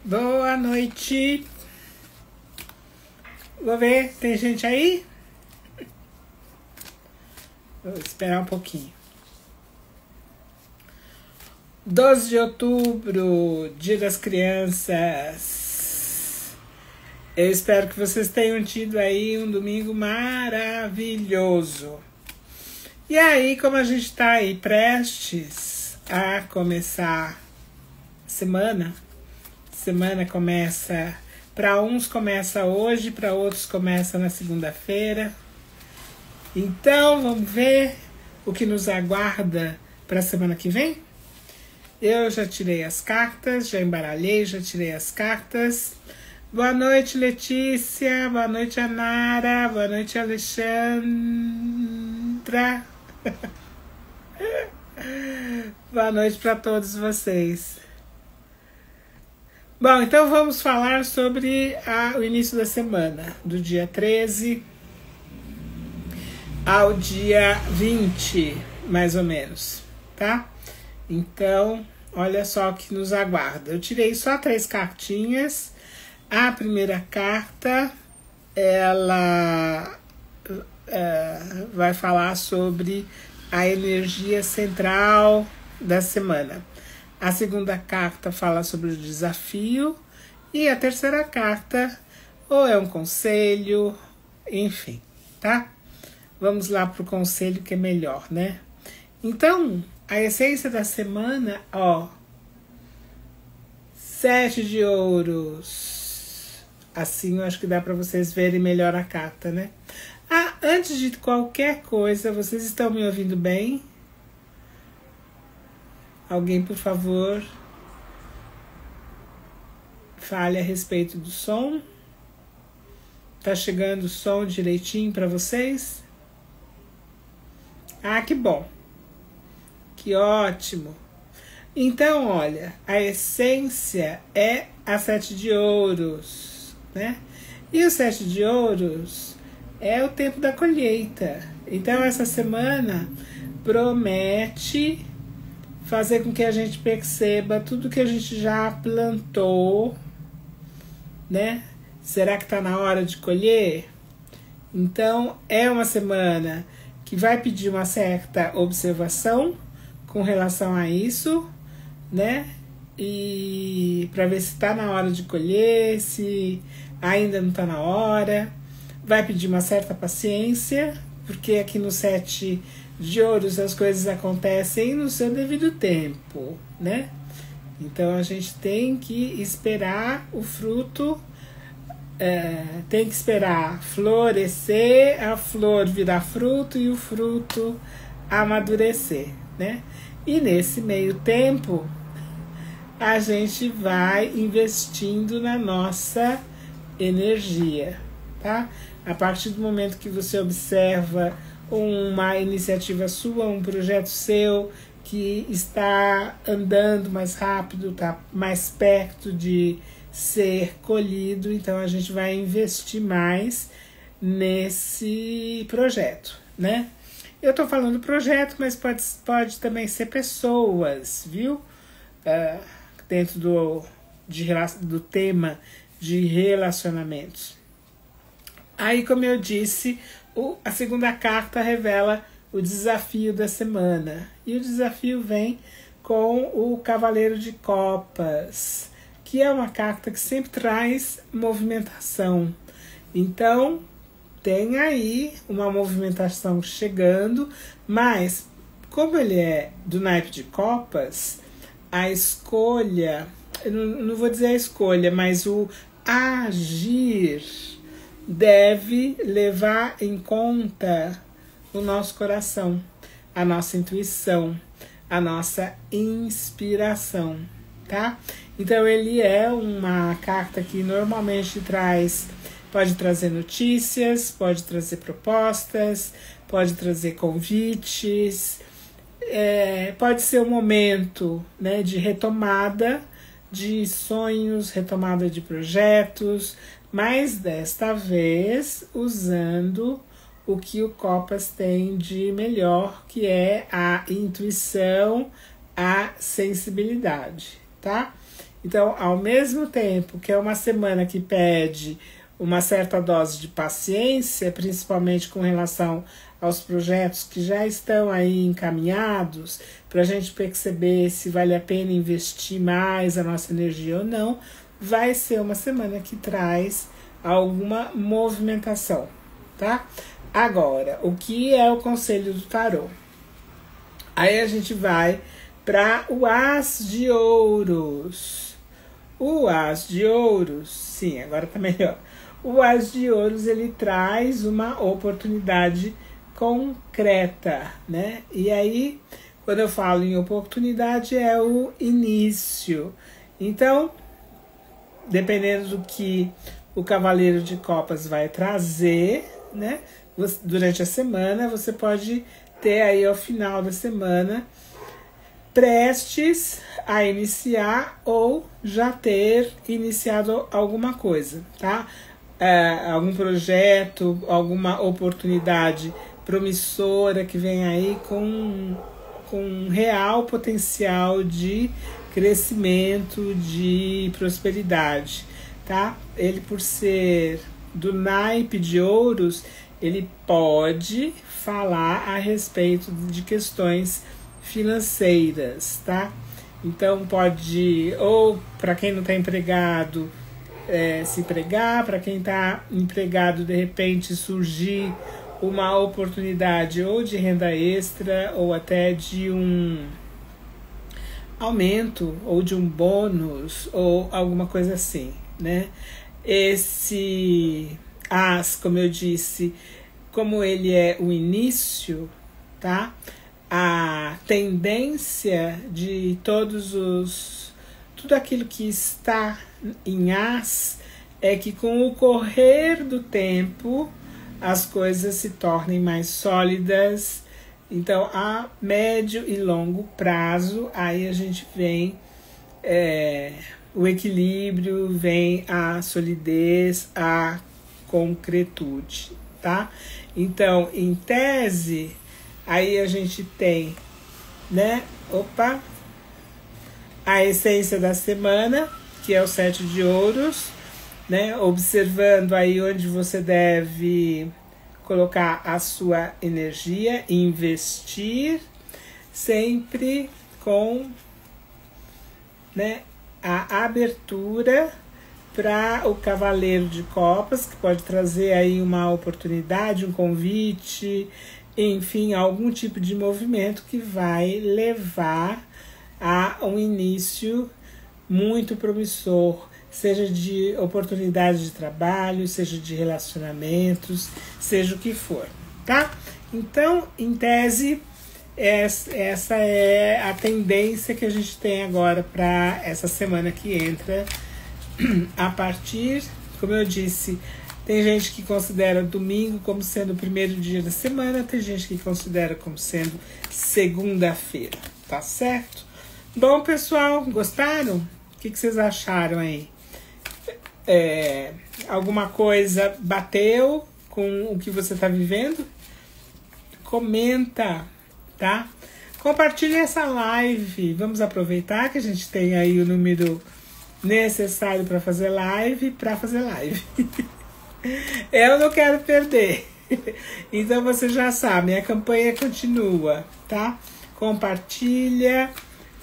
Boa noite. Vou ver, tem gente aí? Vou esperar um pouquinho. 12 de outubro, Dia das Crianças. Eu espero que vocês tenham tido aí um domingo maravilhoso. E aí, como a gente está aí prestes a começar a semana começa, para uns começa hoje, para outros começa na segunda-feira. Então, vamos ver o que nos aguarda para a semana que vem? Eu já tirei as cartas, já embaralhei, já tirei as cartas. Boa noite, Letícia. Boa noite, Anara. Boa noite, Alexandra. Boa noite para todos vocês. Bom, então vamos falar sobre o início da semana, do dia 13 ao dia 20, mais ou menos, tá? Então, olha só o que nos aguarda. Eu tirei só 3 cartinhas. A primeira carta, ela vai falar sobre a energia central da semana. A segunda carta fala sobre o desafio. E a terceira carta, ou é um conselho, enfim, tá? Vamos lá pro conselho que é melhor, né? Então, a essência da semana, 7 de ouros. Assim eu acho que dá para vocês verem melhor a carta, né? Antes de qualquer coisa, vocês estão me ouvindo bem? Alguém, por favor, fale a respeito do som. Tá chegando o som direitinho para vocês? Que bom. Que ótimo. Então, olha, a essência é a 7 de ouros, né? E o 7 de ouros é o tempo da colheita. Então, essa semana promete fazer com que a gente perceba tudo que a gente já plantou, né? Será que está na hora de colher? Então, é uma semana que vai pedir uma certa observação com relação a isso, né? E para ver se está na hora de colher, se ainda não está na hora. Vai pedir uma certa paciência, porque aqui no 7 de ouros as coisas acontecem no seu devido tempo, né? Então a gente tem que esperar o fruto, tem que esperar florescer, a flor virar fruto e o fruto amadurecer, né? E nesse meio tempo a gente vai investindo na nossa energia, tá? A partir do momento que você observa uma iniciativa sua, um projeto seu que está andando mais rápido, está mais perto de ser colhido, então a gente vai investir mais nesse projeto, né? Eu estou falando projeto, mas pode também ser pessoas, viu? Dentro do tema de relacionamentos. Aí, como eu disse, a segunda carta revela o desafio da semana. E o desafio vem com o Cavaleiro de Copas, que é uma carta que sempre traz movimentação. Então, tem aí uma movimentação chegando, mas como ele é do naipe de copas, a escolha, eu não vou dizer a escolha, mas o agir deve levar em conta o nosso coração, a nossa intuição, a nossa inspiração, tá? Então ele é uma carta que normalmente pode trazer notícias, pode trazer propostas, pode trazer convites, pode ser um momento, né, de retomada de sonhos, retomada de projetos, mas desta vez usando o que o Copas tem de melhor, que é a intuição, a sensibilidade, tá? Então, ao mesmo tempo que é uma semana que pede uma certa dose de paciência, principalmente com relação aos projetos que já estão aí encaminhados, para a gente perceber se vale a pena investir mais a nossa energia ou não, vai ser uma semana que traz alguma movimentação, tá? Agora, o que é o conselho do tarô? Aí a gente vai para o As de Ouros. O As de Ouros, sim, agora tá melhor. O As de Ouros, ele traz uma oportunidade concreta, né? E aí, quando eu falo em oportunidade, é o início. Então, dependendo do que o Cavaleiro de Copas vai trazer, né? Durante a semana, você pode ter aí ao final da semana prestes a iniciar ou já ter iniciado alguma coisa, tá? Algum projeto, alguma oportunidade promissora que vem aí com real potencial de crescimento, de prosperidade, tá? Ele, por ser do naipe de ouros, ele pode falar a respeito de questões financeiras, tá? Então pode, ou para quem não está empregado, se empregar, para quem está empregado, de repente surgir uma oportunidade ou de renda extra ou até de um aumento ou de um bônus ou alguma coisa assim, né? Esse As, como eu disse, como ele é o início, tá? A tendência de tudo aquilo que está em As é que com o correr do tempo as coisas se tornem mais sólidas. Então, a médio e longo prazo, aí a gente vem o equilíbrio, vem a solidez, a concretude, tá? Então, em tese, aí a gente tem, né? A essência da semana, que é o 7 de ouros, né? Observando aí onde você deve colocar a sua energia, investir, sempre com, né, a abertura para o Cavaleiro de Copas, que pode trazer aí uma oportunidade, um convite, enfim, algum tipo de movimento que vai levar a um início muito promissor, seja de oportunidade de trabalho, seja de relacionamentos, seja o que for, tá? Então, em tese, essa é a tendência que a gente tem agora para essa semana que entra. A partir, como eu disse, tem gente que considera domingo como sendo o primeiro dia da semana, tem gente que considera como sendo segunda-feira, tá certo? Bom, pessoal, gostaram? O que vocês acharam aí? Alguma coisa bateu com o que você está vivendo? Comenta, tá? Compartilhe essa live. Vamos aproveitar que a gente tem aí o número necessário para fazer live, Eu não quero perder. Então você já sabe, a campanha continua, tá? Compartilha,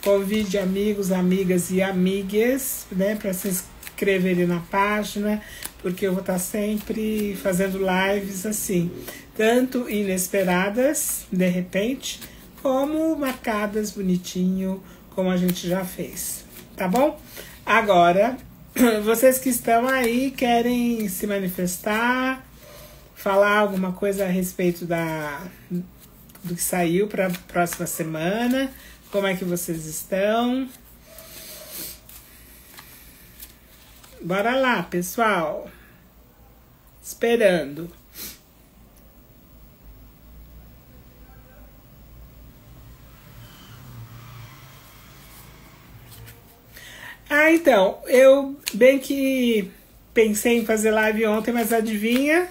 convide amigos, amigas e amigas, né, para se inscreverem na página, porque eu vou estar sempre fazendo lives assim, tanto inesperadas, de repente, como marcadas bonitinho, como a gente já fez, tá bom? Agora, vocês que estão aí, querem se manifestar, falar alguma coisa a respeito do que saiu para a próxima semana, como é que vocês estão? Bora lá, pessoal. Esperando. Então, eu bem que pensei em fazer live ontem, mas adivinha?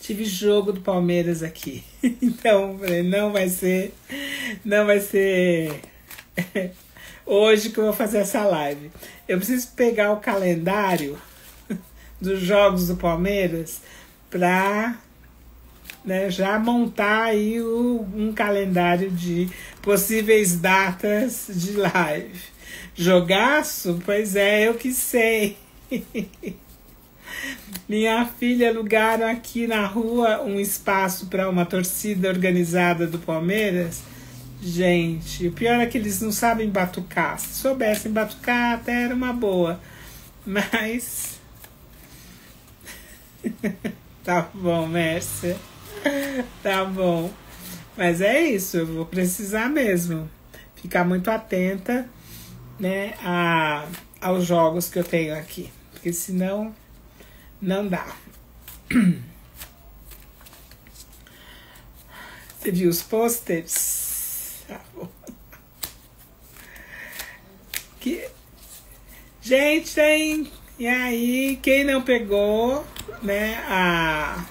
Tive jogo do Palmeiras aqui. Então, não vai ser hoje que eu vou fazer essa live. Eu preciso pegar o calendário dos jogos do Palmeiras para, né, já montar aí um calendário de possíveis datas de live. Jogaço? Pois é, eu que sei. Minha filha alugaram aqui na rua um espaço para uma torcida organizada do Palmeiras. Gente, o pior é que eles não sabem batucar. Se soubessem batucar, até era uma boa. Mas... tá bom, Mércia. Tá bom. Mas é isso, eu vou precisar mesmo ficar muito atenta, né, aos jogos que eu tenho aqui. Porque senão não dá. Você viu os posters? Tá bom. Gente, tem... E aí, quem não pegou, né, a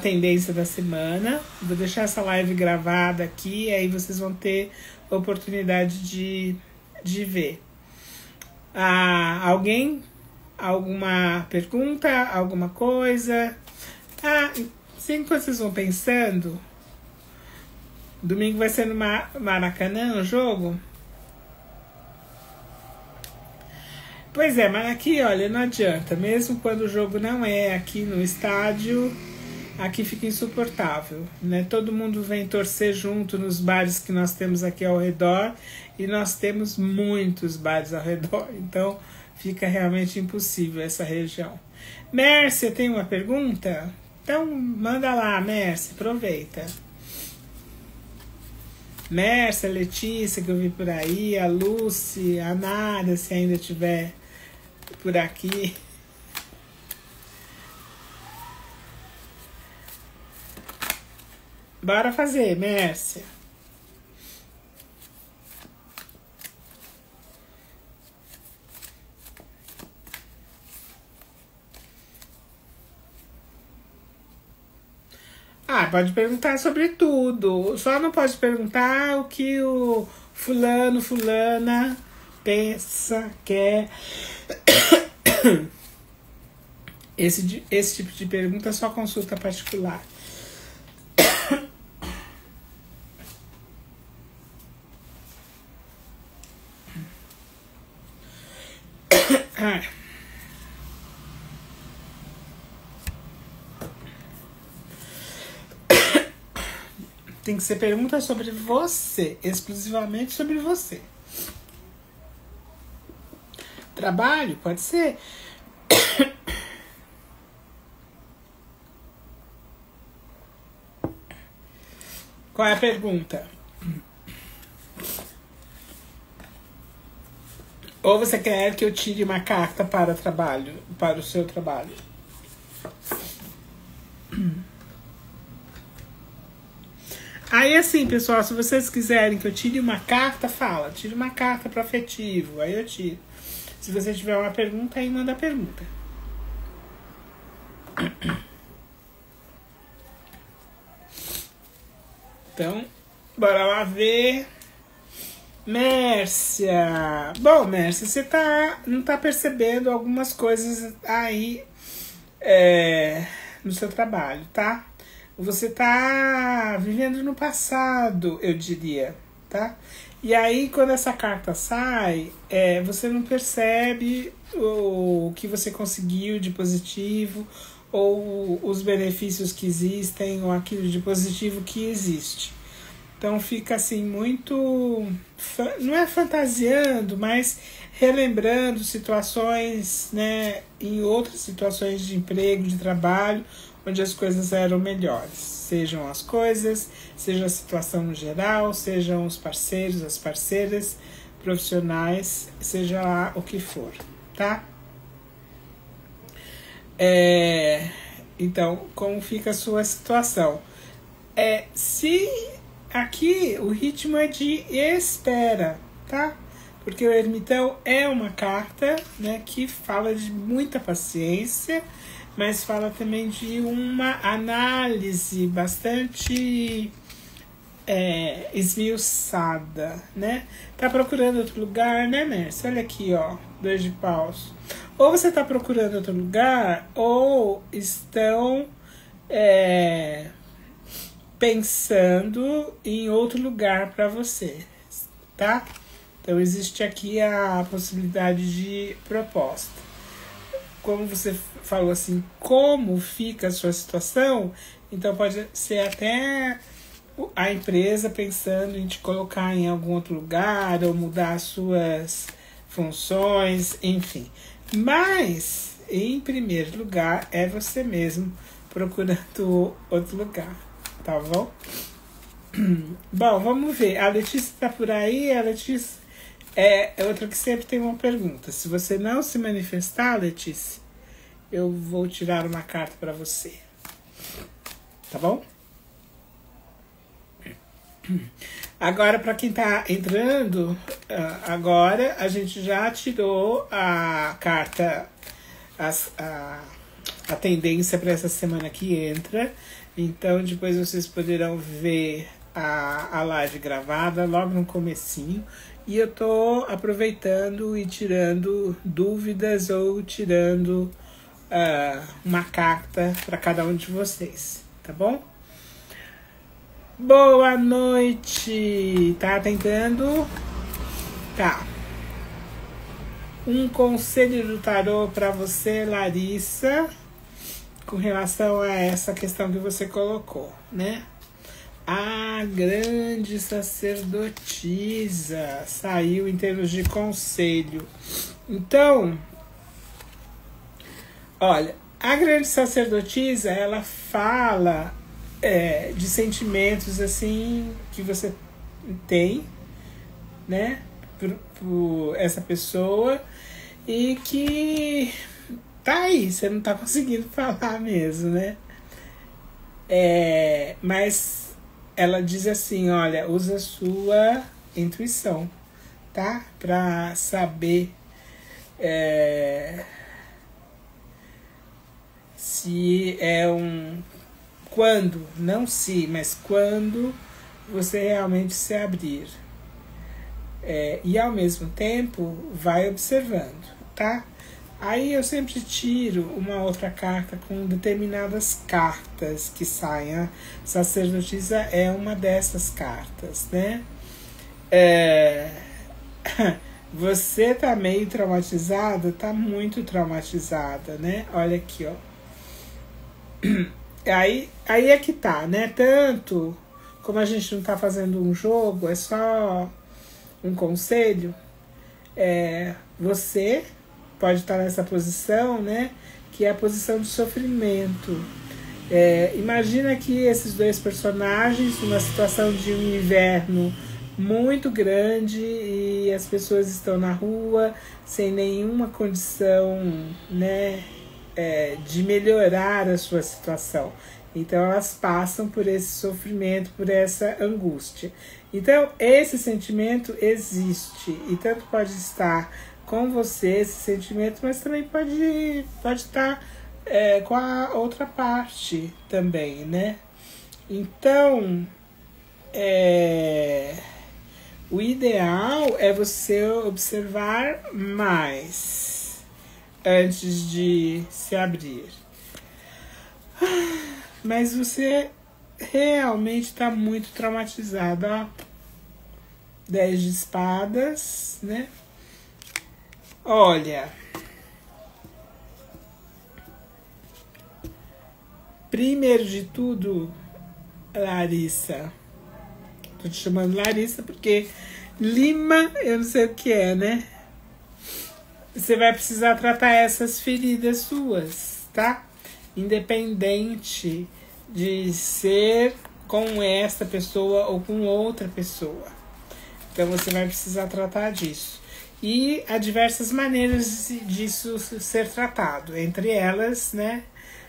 tendência da semana, vou deixar essa live gravada aqui, aí vocês vão ter oportunidade de ver. Alguém? Alguma pergunta? Alguma coisa? Assim que vocês vão pensando, domingo vai ser no Maracanã o jogo? Pois é, mas aqui, olha, não adianta. Mesmo quando o jogo não é aqui no estádio, aqui fica insuportável, né? Todo mundo vem torcer junto nos bares que nós temos aqui ao redor, e nós temos muitos bares ao redor, então fica realmente impossível essa região. Mércia, tem uma pergunta? Então manda lá, Mércia, aproveita. Mércia, Letícia, que eu vi por aí, a Lucy, a Nara, se ainda tiver por aqui. Bora fazer, Mércia. Pode perguntar sobre tudo. Só não pode perguntar o que o fulana pensa, quer. Esse tipo de pergunta é só consulta particular. Tem que ser pergunta sobre você, exclusivamente sobre você. Trabalho? Pode ser. Qual é a pergunta? Ou você quer que eu tire uma carta para o seu trabalho? Aí assim, pessoal, se vocês quiserem que eu tire uma carta, fala. Tire uma carta para afetivo, aí eu tiro. Se você tiver uma pergunta, aí manda a pergunta. Então, bora lá ver. Mércia. Bom, Mércia, você não tá percebendo algumas coisas aí no seu trabalho, tá? Você tá vivendo no passado, eu diria, tá? E aí, quando essa carta sai, você não percebe o que você conseguiu de positivo, ou os benefícios que existem, ou aquilo de positivo que existe. Então fica assim muito, não é fantasiando, mas relembrando situações, né, em outras situações de emprego, de trabalho, onde as coisas eram melhores. Sejam as coisas, seja a situação no geral, sejam os parceiros, as parceiras, profissionais, seja lá o que for, tá? Então, como fica a sua situação? Se aqui o ritmo é de espera, tá? Porque o ermitão é uma carta, né, que fala de muita paciência, mas fala também de uma análise bastante esmiuçada, né? Tá procurando outro lugar, né, Mércia? Olha aqui, ó, 2 de paus. Ou você tá procurando outro lugar, ou estão pensando em outro lugar para você, tá? Então existe aqui a possibilidade de proposta. Como você falou assim, como fica a sua situação, então pode ser até a empresa pensando em te colocar em algum outro lugar ou mudar as suas funções, enfim. Mas, em primeiro lugar, é você mesmo procurando outro lugar, tá bom? Bom, vamos ver. A Letícia tá por aí. A Letícia é outra que sempre tem uma pergunta. Se você não se manifestar, Letícia, eu vou tirar uma carta para você. Tá bom? Agora, para quem tá entrando, agora a gente já tirou a carta, a tendência para essa semana que entra. Então, depois vocês poderão ver a live gravada logo no comecinho. E eu tô aproveitando e tirando dúvidas ou tirando uma carta para cada um de vocês, tá bom? Boa noite! Tá tentando? Tá. Um conselho do tarô para você, Larissa, com relação a essa questão que você colocou, né? A grande sacerdotisa saiu em termos de conselho. Então, olha, a grande sacerdotisa, ela fala de sentimentos assim que você tem, né, por essa pessoa, e que tá aí, você não tá conseguindo falar mesmo, né? Mas ela diz assim, olha, usa a sua intuição, tá? Pra saber se é quando, não se, mas quando você realmente se abrir. E ao mesmo tempo, vai observando, tá? Aí eu sempre tiro uma outra carta com determinadas cartas que saem. A sacerdotisa é uma dessas cartas, né? Você tá meio traumatizada? Tá muito traumatizada, né? Olha aqui, ó. Aí é que tá, né? Tanto como a gente não tá fazendo um jogo, é só um conselho, você pode estar nessa posição, né? Que é a posição de sofrimento. Imagina que esses dois personagens, numa situação de um inverno muito grande e as pessoas estão na rua sem nenhuma condição, né? De melhorar a sua situação. Então elas passam por esse sofrimento, por essa angústia. Então esse sentimento existe e tanto pode estar com você esse sentimento, mas também pode estar com a outra parte também, né? Então o ideal é você observar mais antes de se abrir. Mas você realmente está muito traumatizado, ó. 10 de espadas, né? Olha, primeiro de tudo, Larissa, tô te chamando Larissa porque Lima, eu não sei o que é, né? Você vai precisar tratar essas feridas suas, tá? Independente de ser com esta pessoa ou com outra pessoa. Então você vai precisar tratar disso. E há diversas maneiras disso ser tratado. Entre elas, né?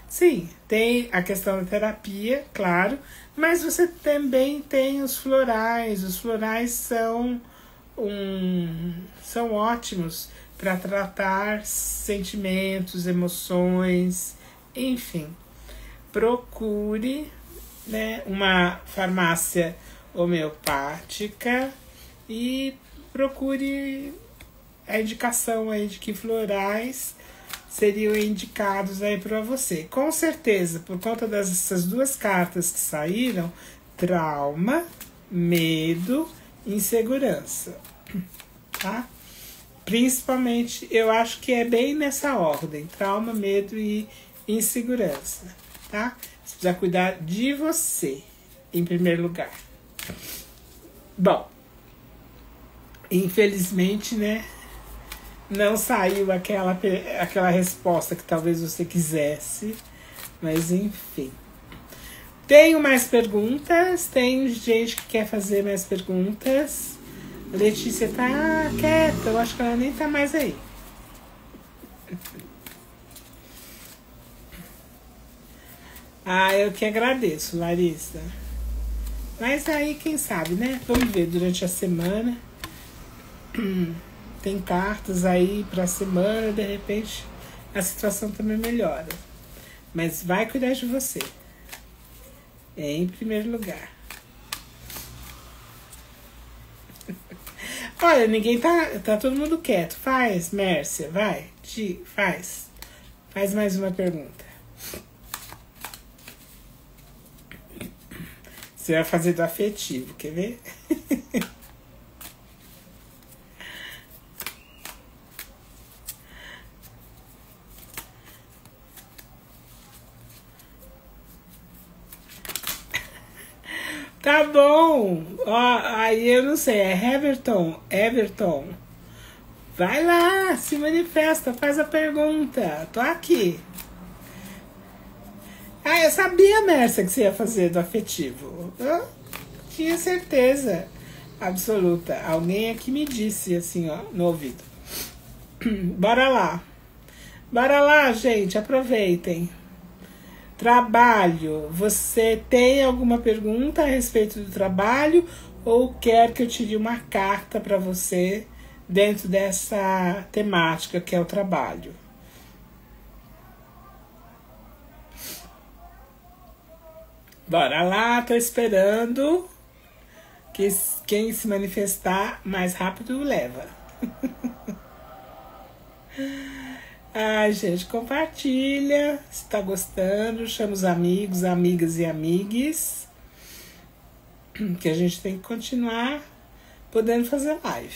Sim, tem a questão da terapia, claro. Mas você também tem os florais. Os florais são ótimos para tratar sentimentos, emoções, enfim. Procure, né, uma farmácia homeopática e procure a indicação aí de que florais seriam indicados aí para você. Com certeza, por conta dessas duas cartas que saíram, trauma, medo, insegurança, tá? Principalmente, eu acho que é bem nessa ordem, trauma, medo e insegurança, tá? Você precisa cuidar de você, em primeiro lugar. Bom, infelizmente, né, não saiu aquela resposta que talvez você quisesse, mas enfim. Tenho mais perguntas, tem gente que quer fazer mais perguntas. A Letícia tá quieta, eu acho que ela nem tá mais aí. Eu que agradeço, Larissa. Mas aí, quem sabe, né? Vamos ver durante a semana. Tem cartas aí pra semana, de repente a situação também melhora. Mas vai cuidar de você. Em primeiro lugar. Olha, ninguém tá todo mundo quieto. Faz, Mércia, vai. Faz. Faz mais uma pergunta. Você vai fazer do afetivo, quer ver? Tá bom. Ó, aí eu não sei, é Everton. Vai lá, se manifesta, faz a pergunta. Tô aqui. Eu sabia, Mércia, que você ia fazer do afetivo. Eu tinha certeza absoluta. Alguém aqui me disse assim, ó, no ouvido. Bora lá. Bora lá, gente, aproveitem. Trabalho. Você tem alguma pergunta a respeito do trabalho ou quer que eu tire uma carta para você dentro dessa temática que é o trabalho? Bora lá, tô esperando que quem se manifestar mais rápido leva. Gente, compartilha se tá gostando, chama os amigos, amigas e amigues, que a gente tem que continuar podendo fazer live.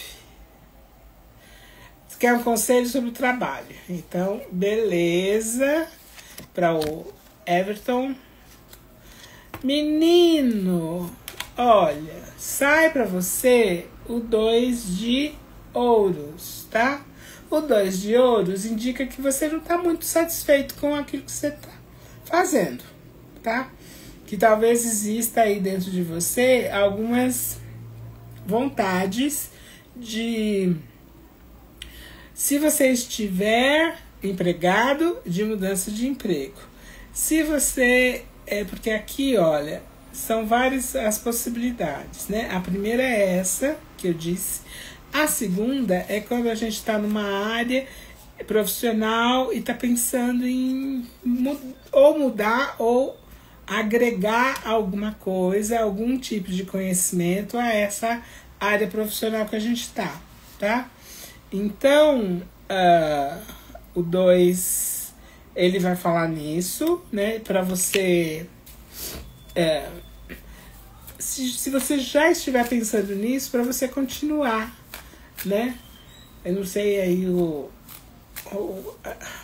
Você quer um conselho sobre o trabalho? Então, beleza. Para o Everton. Menino, olha, sai para você o 2 de ouros, tá? O 2 de ouros indica que você não está muito satisfeito com aquilo que você está fazendo, tá? Que talvez exista aí dentro de você algumas vontades de, se você estiver empregado, de mudança de emprego. Se você, porque aqui, olha, são várias as possibilidades, né? A primeira é essa que eu disse. A segunda é quando a gente está numa área profissional e está pensando em ou mudar ou agregar alguma coisa, algum tipo de conhecimento a essa área profissional que a gente está, tá? Então, o 2, ele vai falar nisso, né? Para você... se você já estiver pensando nisso, para você continuar, né? Eu não sei aí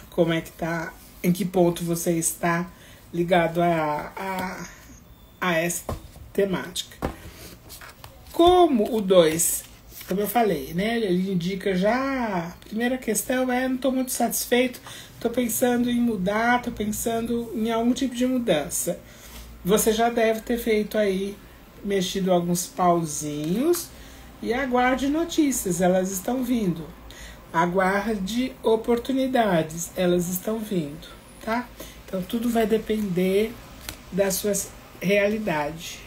como é que tá, em que ponto você está ligado a essa temática. Como o 2, como eu falei, né? Ele indica já, a primeira questão não estou muito satisfeito, estou pensando em mudar, estou pensando em algum tipo de mudança. Você já deve ter feito aí, mexido alguns pauzinhos. E aguarde notícias, elas estão vindo. Aguarde oportunidades, elas estão vindo, tá? Então tudo vai depender da sua realidade.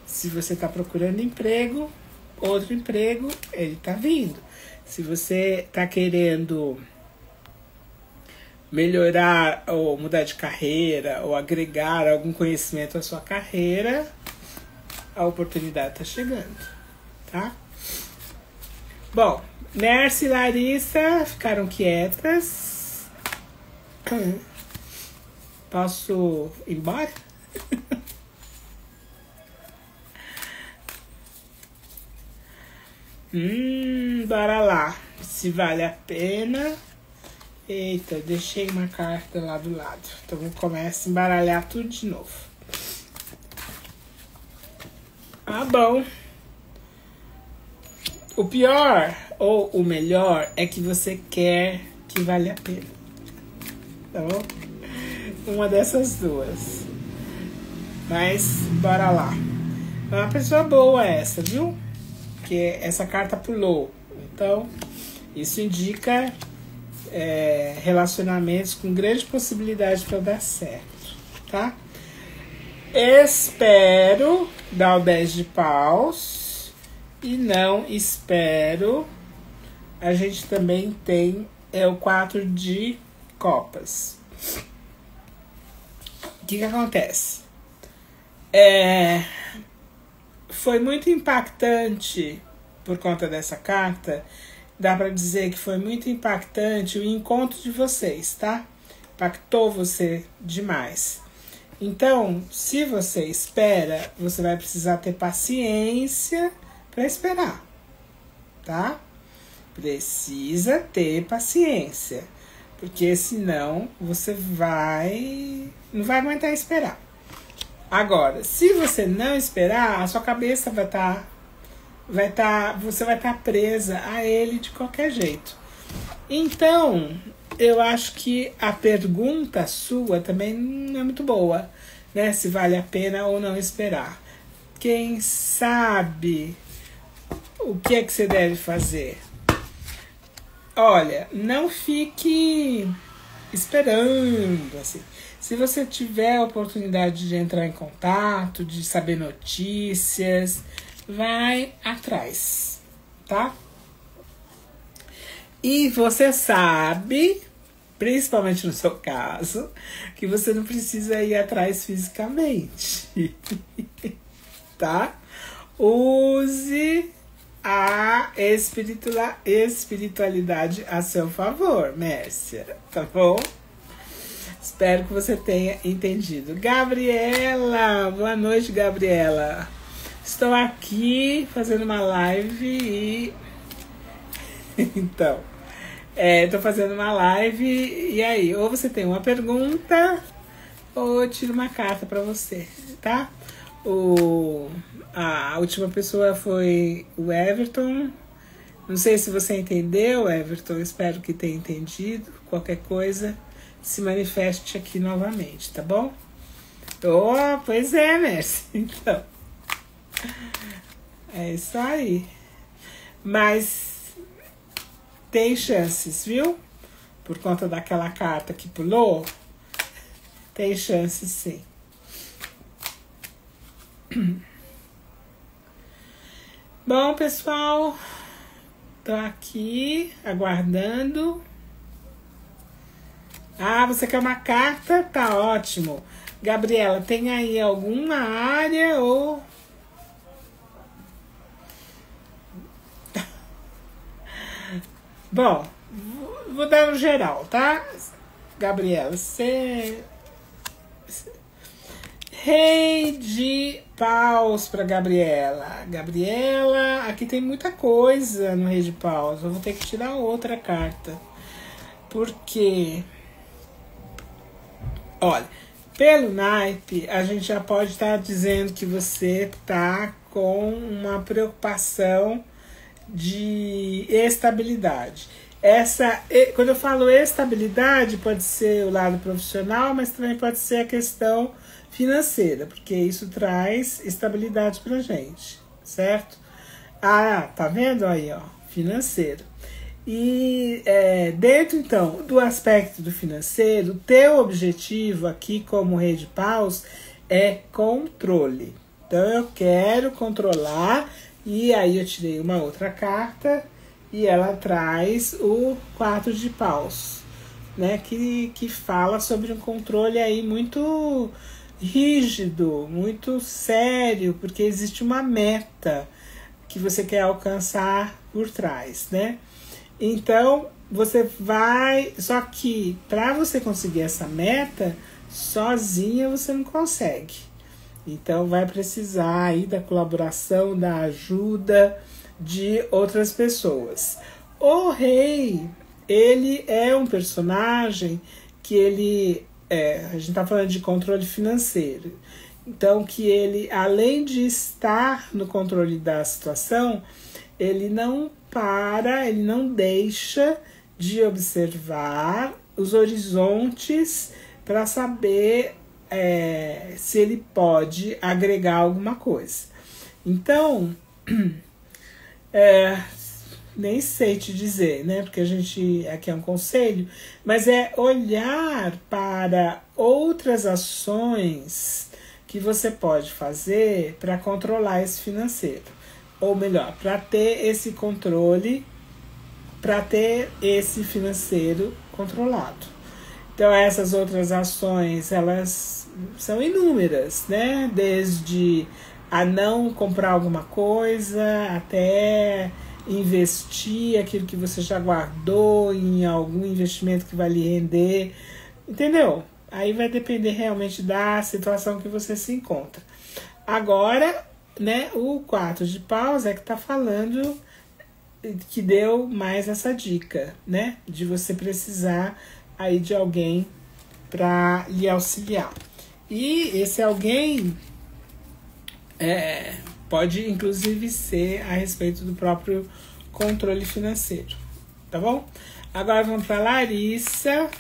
Se você está procurando emprego, outro emprego, ele está vindo. Se você está querendo melhorar ou mudar de carreira ou agregar algum conhecimento à sua carreira, a oportunidade tá chegando, tá? Bom, Mércia e Larissa ficaram quietas. Posso ir embora? Bora lá. Se vale a pena. Eita, deixei uma carta lá do lado. Então vou começar a embaralhar tudo de novo. Ah, bom. O pior ou o melhor é que você quer que vale a pena. Tá bom? Uma dessas duas. Mas bora lá. É uma pessoa boa essa, viu? Porque essa carta pulou. Então, isso indica relacionamentos com grande possibilidade para dar certo, tá? Espero dar o 10 de paus e não espero. A gente também tem o 4 de copas. O que acontece? Foi muito impactante por conta dessa carta. Dá para dizer que foi muito impactante o encontro de vocês, tá? Impactou você demais. Então, se você espera, você vai precisar ter paciência para esperar, tá? Precisa ter paciência, porque senão você não vai aguentar esperar. Agora, se você não esperar, a sua cabeça você vai estar presa a ele de qualquer jeito. Então, eu acho que a pergunta sua também não é muito boa, né? Se vale a pena ou não esperar. Quem sabe o que é que você deve fazer? Olha, não fique esperando, assim. Se você tiver a oportunidade de entrar em contato, de saber notícias, vai atrás, tá? E você sabe, principalmente no seu caso, que você não precisa ir atrás fisicamente, tá? Use a espiritualidade a seu favor, Mércia, tá bom? Espero que você tenha entendido. Gabriela, boa noite, Gabriela. Estou aqui fazendo uma live e... Então, estou fazendo uma live e aí, ou você tem uma pergunta ou eu tiro uma carta para você, tá? A última pessoa foi o Everton. Não sei se você entendeu, Everton. Espero que tenha entendido. Qualquer coisa, se manifeste aqui novamente, tá bom? Pois é, Mércia. Então, é isso aí. Mas tem chances, viu? Por conta daquela carta que pulou, tem chances sim. Bom, pessoal, tô aqui aguardando. Ah, você quer uma carta? Tá ótimo. Gabriela, tem aí alguma área ou... Bom, vou dar no geral, tá? Gabriela, Rei de paus para Gabriela. Gabriela, aqui tem muita coisa no Rei de paus. Eu vou ter que tirar outra carta. Porque, olha, pelo naipe, a gente já pode estar dizendo que você tá com uma preocupação de estabilidade. Quando eu falo estabilidade, pode ser o lado profissional, mas também pode ser a questão financeira, porque isso traz estabilidade pra gente, certo? Ah, tá vendo aí, ó, financeiro. E dentro, então, do aspecto do financeiro, o teu objetivo aqui como Rei de paus é controle. Então, eu quero controlar, e aí eu tirei uma outra carta, e ela traz o 4 de paus, né? Que fala sobre um controle aí muito rígido, muito sério, porque existe uma meta que você quer alcançar por trás, né? Então, você vai... Só que, para você conseguir essa meta, sozinha você não consegue. Então, vai precisar aí da colaboração, da ajuda de outras pessoas. O rei, ele é um personagem que ele... a gente está falando de controle financeiro. Então, que ele, além de estar no controle da situação, ele não ele não deixa de observar os horizontes para saber se ele pode agregar alguma coisa. Então, nem sei te dizer, né? Porque a gente aqui é um conselho, mas é olhar para outras ações que você pode fazer para controlar esse financeiro. Ou melhor, para ter esse controle, para ter esse financeiro controlado. Então, essas outras ações, elas são inúmeras, né? Desde a não comprar alguma coisa, até investir aquilo que você já guardou em algum investimento que vai lhe render, entendeu? Aí vai depender realmente da situação que você se encontra. Agora, né, o 4 de paus é que tá falando, que deu mais essa dica, né, de você precisar aí de alguém para lhe auxiliar. E esse alguém pode inclusive ser a respeito do próprio controle financeiro, tá bom? Agora vamos para Larissa,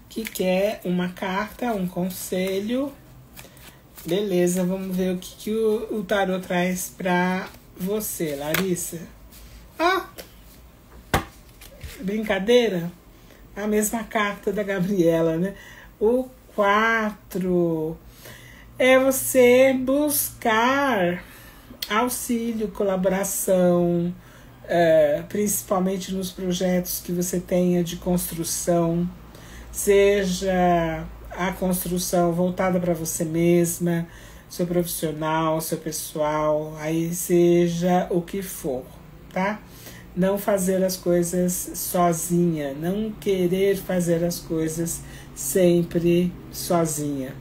que quer uma carta, um conselho. Beleza, vamos ver o que o tarô traz pra você, Larissa. Brincadeira? A mesma carta da Gabriela, né? O 4 é você buscar auxílio, colaboração, principalmente nos projetos que você tenha de construção, seja a construção voltada para você mesma, seu profissional, seu pessoal, aí seja o que for, tá? Não fazer as coisas sozinha, não querer fazer as coisas sempre sozinha,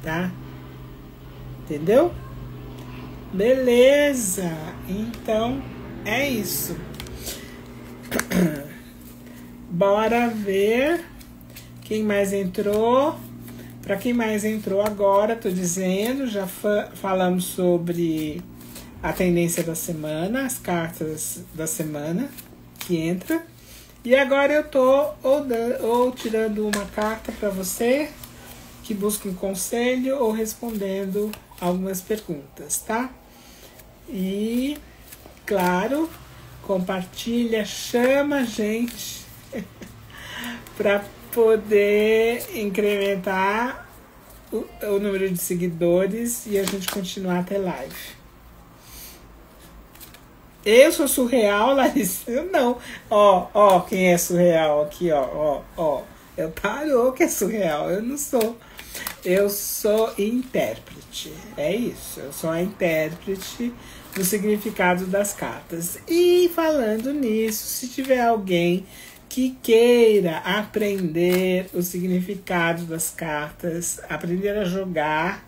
tá? Entendeu? Beleza, então é isso. Bora ver quem mais entrou. Para quem mais entrou agora, tô dizendo, já falamos sobre a tendência da semana, as cartas da semana que entra. E agora eu tô ou tirando uma carta para você que busca um conselho ou respondendo algumas perguntas, tá? E, claro, compartilha, chama a gente para poder incrementar o número de seguidores e a gente continuar a ter live. Eu sou surreal, Larissa? Eu não. Ó, quem é surreal aqui, ó. É o tarô que é surreal, eu não sou. Eu sou intérprete, é isso. Eu sou a intérprete do significado das cartas. E falando nisso, se tiver alguém que queira aprender o significado das cartas, aprender a jogar,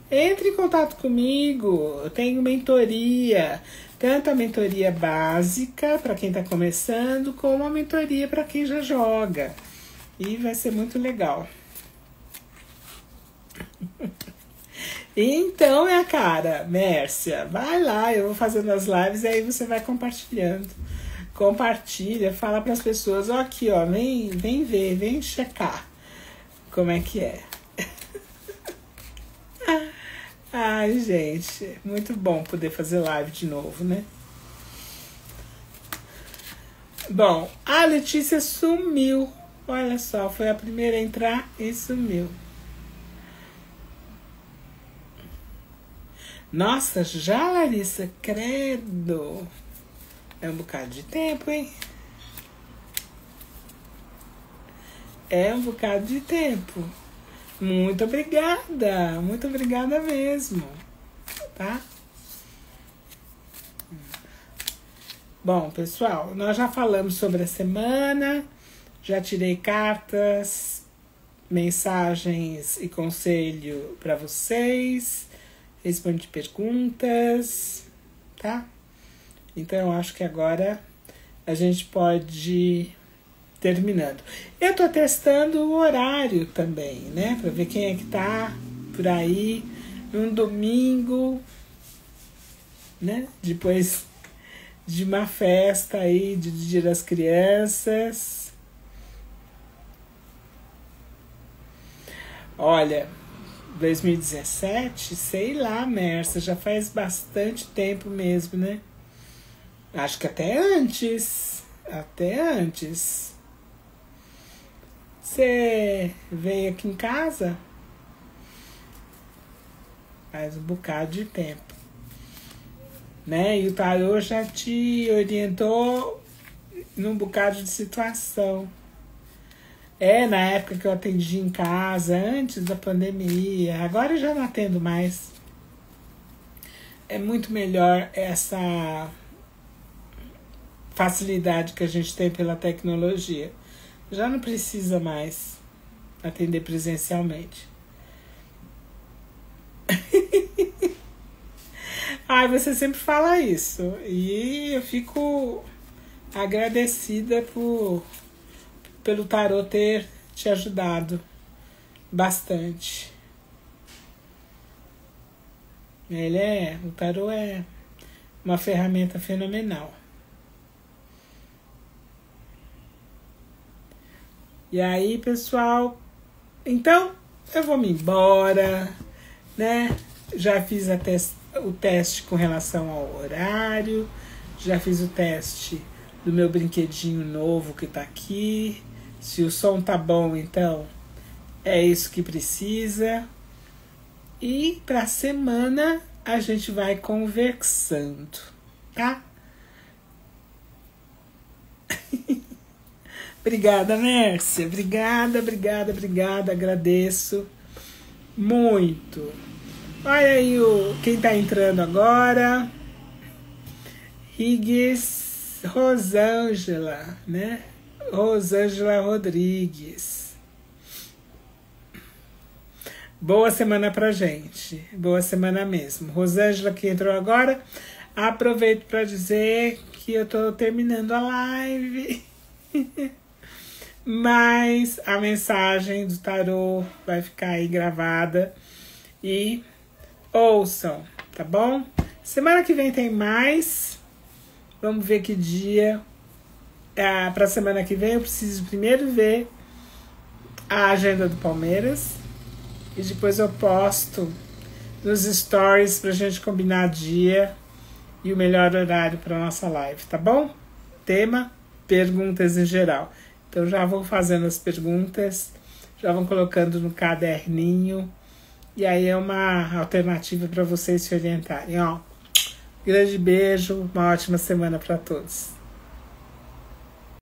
entre em contato comigo. Eu tenho mentoria, tanto a mentoria básica para quem está começando, como a mentoria para quem já joga. E vai ser muito legal. Então, minha cara, Mércia, vai lá, eu vou fazendo as lives e aí você vai compartilhando. Compartilha, fala para as pessoas, ó, aqui, ó, vem ver, vem checar como é que é. Ai, gente, muito bom poder fazer live de novo, né? Bom, a Letícia sumiu. Olha só, foi a primeira a entrar e sumiu. Nossa, já, Larissa, credo. É um bocado de tempo, hein? É um bocado de tempo. Muito obrigada mesmo, tá? Bom, pessoal, nós já falamos sobre a semana, já tirei cartas, mensagens e conselho para vocês, respondi perguntas, tá? Então, eu acho que agora a gente pode ir terminando. Eu tô testando o horário também, né? Para ver quem é que tá por aí num domingo, né? Depois de uma festa aí, de Dia das Crianças. Olha, 2017, sei lá, Mércia, já faz bastante tempo mesmo, né? Acho que até antes. Você veio aqui em casa? Faz um bocado de tempo, né? E o tarô já te orientou num bocado de situação. Na época que eu atendi em casa, antes da pandemia. Agora eu já não atendo mais. É muito melhor essa facilidade que a gente tem pela tecnologia. Já não precisa mais atender presencialmente. Você sempre fala isso. E eu fico agradecida pelo tarô ter te ajudado bastante. O tarô é uma ferramenta fenomenal. E aí, pessoal, então eu vou me embora, né? Já fiz o teste com relação ao horário, já fiz o teste do meu brinquedinho novo que tá aqui. Se o som tá bom, então é isso que precisa. E pra semana a gente vai conversando, tá? Obrigada, Mércia. Obrigada. Agradeço muito. Olha aí quem tá entrando agora. Rosângela, né? Rosângela Rodrigues. Boa semana pra gente. Boa semana mesmo. Rosângela que entrou agora. Aproveito para dizer que eu tô terminando a live. Mas a mensagem do tarô vai ficar aí gravada e ouçam, tá bom? Semana que vem tem mais. Vamos ver que dia. Pra semana que vem eu preciso primeiro ver a agenda do Palmeiras e depois eu posto nos stories pra gente combinar dia e o melhor horário para nossa live, tá bom? Tema: perguntas em geral. Então já vou fazendo as perguntas, já vão colocando no caderninho, e aí é uma alternativa para vocês se orientarem. Grande beijo, uma ótima semana para todos.